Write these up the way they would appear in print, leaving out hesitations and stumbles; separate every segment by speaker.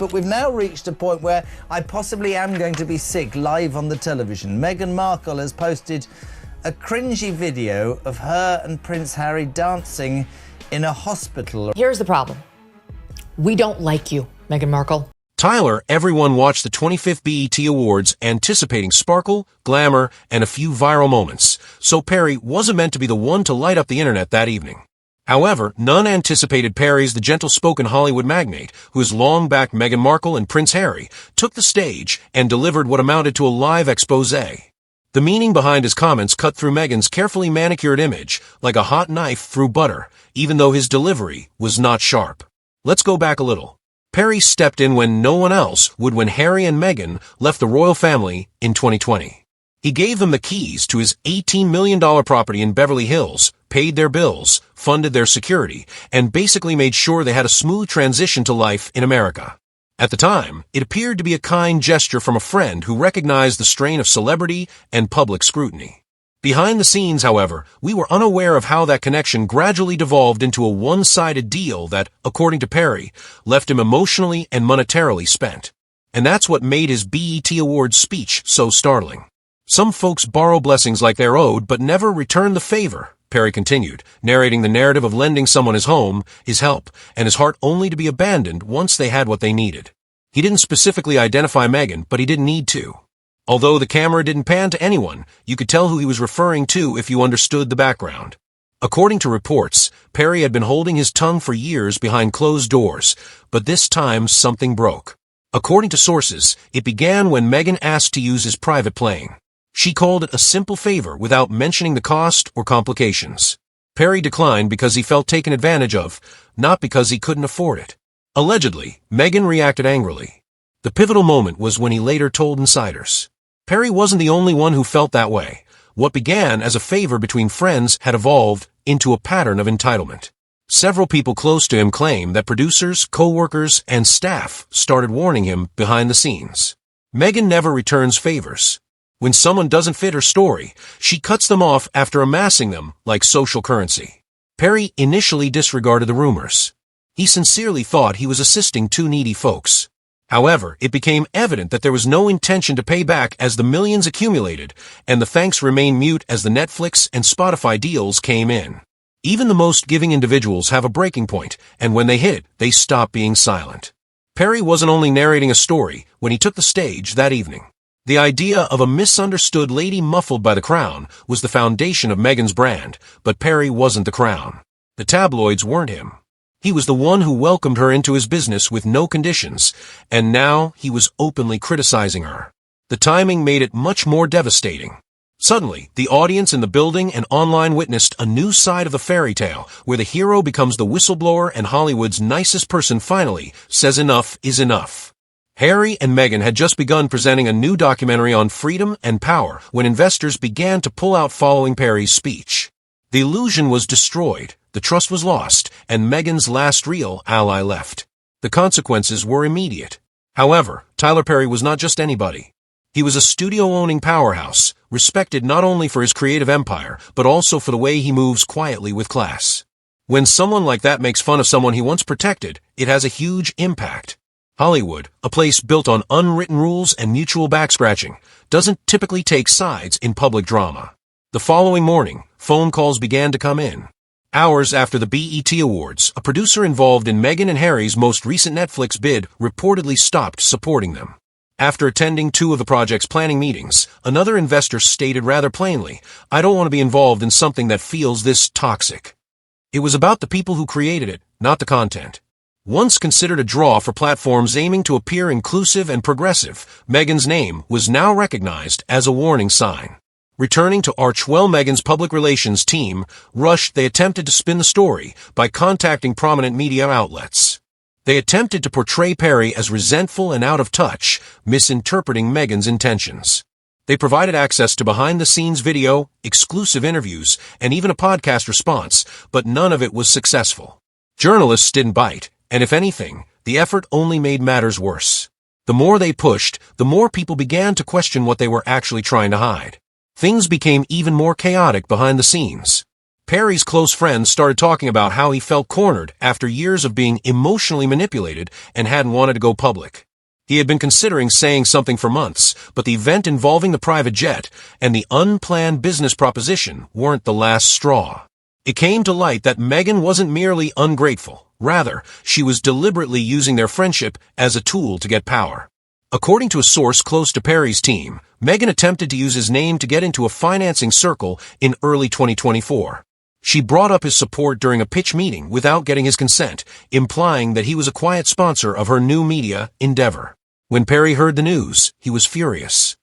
Speaker 1: But we've now reached a point where I possibly am going to be sick live on the television. Meghan Markle has posted a cringy video of her and Prince Harry dancing in a hospital.
Speaker 2: Here's the problem. We don't like you, Meghan Markle.
Speaker 3: Tyler, everyone watched the 25th BET Awards anticipating sparkle, glamour, and a few viral moments, so Perry wasn't meant to be the one to light up the internet that evening. However, none anticipated Perry's the gentle-spoken Hollywood magnate who has long backed Meghan Markle and Prince Harry, took the stage and delivered what amounted to a live exposé. The meaning behind his comments cut through Meghan's carefully manicured image like a hot knife through butter, even though his delivery was not sharp. Let's go back a little. Perry stepped in when no one else would when Harry and Meghan left the royal family in 2020. He gave them the keys to his $18 million property in Beverly Hills, paid their bills, funded their security, and basically made sure they had a smooth transition to life in America. At the time, it appeared to be a kind gesture from a friend who recognized the strain of celebrity and public scrutiny. Behind the scenes, however, we were unaware of how that connection gradually devolved into a one-sided deal that, according to Perry, left him emotionally and monetarily spent. And that's what made his BET Awards speech so startling. Some folks borrow blessings like they're owed but never return the favor, Perry continued, narrating the narrative of lending someone his home, his help, and his heart only to be abandoned once they had what they needed. He didn't specifically identify Meghan, but he didn't need to. Although the camera didn't pan to anyone, you could tell who he was referring to if you understood the background. According to reports, Perry had been holding his tongue for years behind closed doors, but this time something broke. According to sources, it began when Meghan asked to use his private plane. She called it a simple favor without mentioning the cost or complications. Perry declined because he felt taken advantage of, not because he couldn't afford it. Allegedly, Meghan reacted angrily. The pivotal moment was when he later told insiders. Perry wasn't the only one who felt that way. What began as a favor between friends had evolved into a pattern of entitlement. Several people close to him claim that producers, co-workers, and staff started warning him behind the scenes. Meghan never returns favors. When someone doesn't fit her story, she cuts them off after amassing them like social currency. Perry initially disregarded the rumors. He sincerely thought he was assisting two needy folks. However, it became evident that there was no intention to pay back as the millions accumulated, and the thanks remained mute as the Netflix and Spotify deals came in. Even the most giving individuals have a breaking point, and when they hit it, they stop being silent. Perry wasn't only narrating a story when he took the stage that evening. The idea of a misunderstood lady muffled by the crown was the foundation of Meghan's brand, but Perry wasn't the crown. The tabloids weren't him. He was the one who welcomed her into his business with no conditions, and now he was openly criticizing her. The timing made it much more devastating. Suddenly, the audience in the building and online witnessed a new side of the fairy tale, where the hero becomes the whistleblower and Hollywood's nicest person finally says enough is enough. Harry and Meghan had just begun presenting a new documentary on freedom and power when investors began to pull out following Perry's speech. The illusion was destroyed, the trust was lost, and Meghan's last real ally left. The consequences were immediate. However, Tyler Perry was not just anybody. He was a studio-owning powerhouse, respected not only for his creative empire, but also for the way he moves quietly with class. When someone like that makes fun of someone he once protected, it has a huge impact. Hollywood, a place built on unwritten rules and mutual backscratching, doesn't typically take sides in public drama. The following morning, phone calls began to come in. Hours after the BET Awards, a producer involved in Meghan and Harry's most recent Netflix bid reportedly stopped supporting them. After attending two of the project's planning meetings, another investor stated rather plainly, "I don't want to be involved in something that feels this toxic." It was about the people who created it, not the content. Once considered a draw for platforms aiming to appear inclusive and progressive, Meghan's name was now recognized as a warning sign. Returning to Archwell, Meghan's public relations team rushed. They attempted to spin the story by contacting prominent media outlets. They attempted to portray Perry as resentful and out of touch, misinterpreting Meghan's intentions. They provided access to behind-the-scenes video, exclusive interviews, and even a podcast response, but none of it was successful. Journalists didn't bite, and if anything, the effort only made matters worse. The more they pushed, the more people began to question what they were actually trying to hide. Things became even more chaotic behind the scenes. Perry's close friends started talking about how he felt cornered after years of being emotionally manipulated and hadn't wanted to go public. He had been considering saying something for months, but the event involving the private jet and the unplanned business proposition weren't the last straw. It came to light that Meghan wasn't merely ungrateful. Rather, she was deliberately using their friendship as a tool to get power. According to a source close to Perry's team, Meghan attempted to use his name to get into a financing circle in early 2024. She brought up his support during a pitch meeting without getting his consent, implying that he was a quiet sponsor of her new media endeavor. When Perry heard the news, he was furious.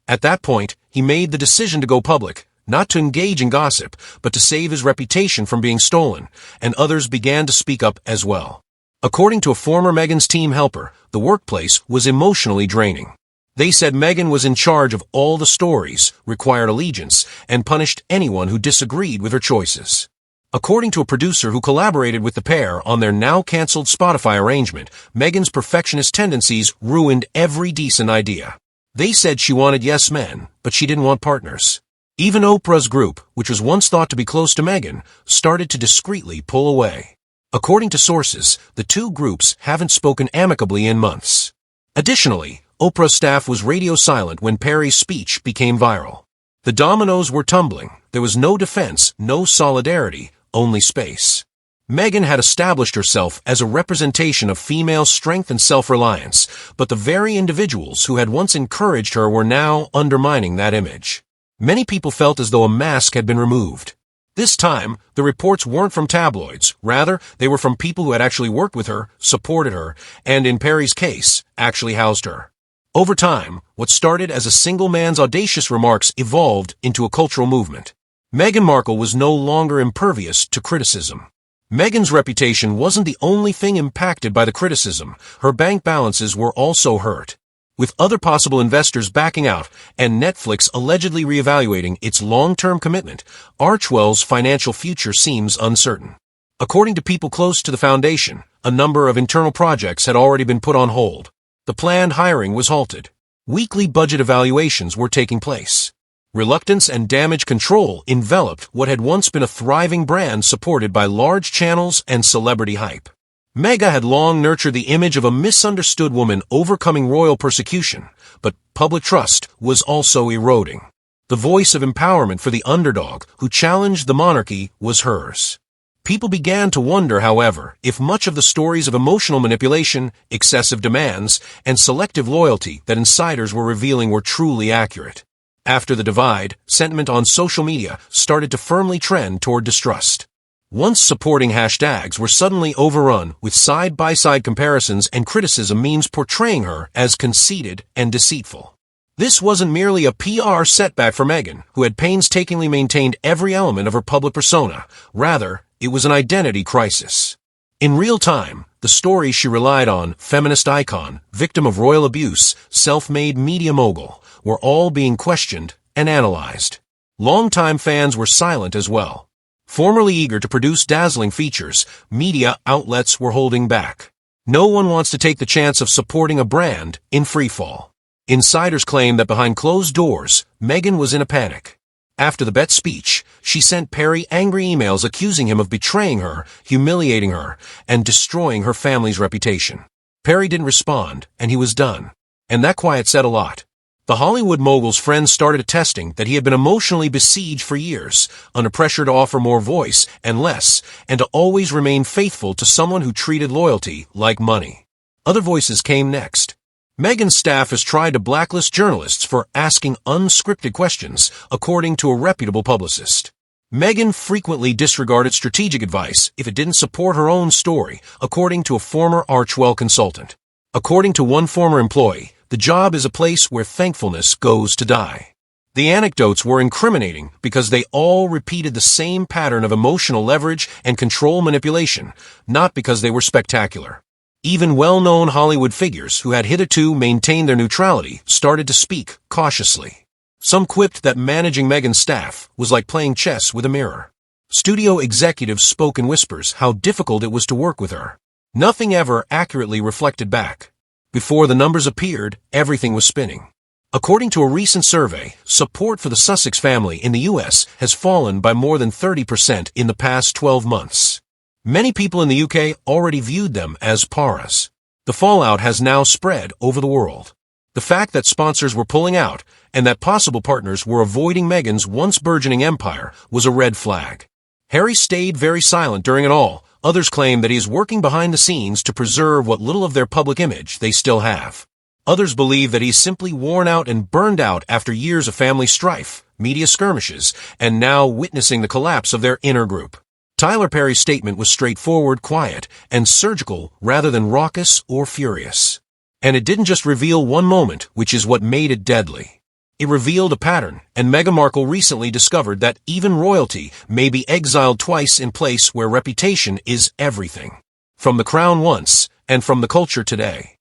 Speaker 3: At that point, he made the decision to go public, not to engage in gossip, but to save his reputation from being stolen, and others began to speak up as well. According to a former Meghan's team helper, the workplace was emotionally draining. They said Meghan was in charge of all the stories, required allegiance, and punished anyone who disagreed with her choices. According to a producer who collaborated with the pair on their now-canceled Spotify arrangement, Meghan's perfectionist tendencies ruined every decent idea. They said she wanted yes men, but she didn't want partners. Even Oprah's group, which was once thought to be close to Meghan, started to discreetly pull away. According to sources, the two groups haven't spoken amicably in months. Additionally, Oprah's staff was radio silent when Perry's speech became viral. The dominoes were tumbling. There was no defense, no solidarity, only space. Meghan had established herself as a representation of female strength and self-reliance, but the very individuals who had once encouraged her were now undermining that image. Many people felt as though a mask had been removed. This time, the reports weren't from tabloids. Rather, they were from people who had actually worked with her, supported her, and in Perry's case, actually housed her. Over time, what started as a single man's audacious remarks evolved into a cultural movement. Meghan Markle was no longer impervious to criticism. Meghan's reputation wasn't the only thing impacted by the criticism. Her bank balances were also hurt. With other possible investors backing out and Netflix allegedly reevaluating its long-term commitment, Archewell's financial future seems uncertain. According to people close to the foundation, a number of internal projects had already been put on hold. The planned hiring was halted. Weekly budget evaluations were taking place. Reluctance and damage control enveloped what had once been a thriving brand supported by large channels and celebrity hype. Meghan had long nurtured the image of a misunderstood woman overcoming royal persecution, but public trust was also eroding. The voice of empowerment for the underdog who challenged the monarchy was hers. People began to wonder, however, if much of the stories of emotional manipulation, excessive demands, and selective loyalty that insiders were revealing were truly accurate. After the divide, sentiment on social media started to firmly trend toward distrust. Once supporting hashtags were suddenly overrun with side-by-side comparisons and criticism memes portraying her as conceited and deceitful. This wasn't merely a PR setback for Meghan, who had painstakingly maintained every element of her public persona. Rather, it was an identity crisis. In real time, the stories she relied on, feminist icon, victim of royal abuse, self-made media mogul, were all being questioned and analyzed. Longtime fans were silent as well. Formerly eager to produce dazzling features, media outlets were holding back. No one wants to take the chance of supporting a brand in freefall. Insiders claim that behind closed doors, Meghan was in a panic. After the Bet speech, she sent Perry angry emails accusing him of betraying her, humiliating her, and destroying her family's reputation. Perry didn't respond, and he was done. And that quiet said a lot. The Hollywood mogul's friends started attesting that he had been emotionally besieged for years, under pressure to offer more voice and less, and to always remain faithful to someone who treated loyalty like money. Other voices came next. Meghan's staff has tried to blacklist journalists for asking unscripted questions, according to a reputable publicist. Meghan frequently disregarded strategic advice if it didn't support her own story, according to a former Archewell consultant. According to one former employee, the job is a place where thankfulness goes to die. The anecdotes were incriminating because they all repeated the same pattern of emotional leverage and control manipulation, not because they were spectacular. Even well-known Hollywood figures who had hitherto maintained their neutrality started to speak cautiously. Some quipped that managing Meghan's staff was like playing chess with a mirror. Studio executives spoke in whispers how difficult it was to work with her. Nothing ever accurately reflected back. Before the numbers appeared, everything was spinning. According to a recent survey, support for the Sussex family in the U.S. has fallen by more than 30% in the past 12 months. Many people in the UK already viewed them as paras. The fallout has now spread over the world. The fact that sponsors were pulling out and that possible partners were avoiding Meghan's once burgeoning empire was a red flag. Harry stayed very silent during it all. Others claim that he is working behind the scenes to preserve what little of their public image they still have. Others believe that he's simply worn out and burned out after years of family strife, media skirmishes, and now witnessing the collapse of their inner group. Tyler Perry's statement was straightforward, quiet, and surgical rather than raucous or furious. And it didn't just reveal one moment, which is what made it deadly. It revealed a pattern, and Meghan Markle recently discovered that even royalty may be exiled twice in place where reputation is everything. From the crown once, and from the culture today.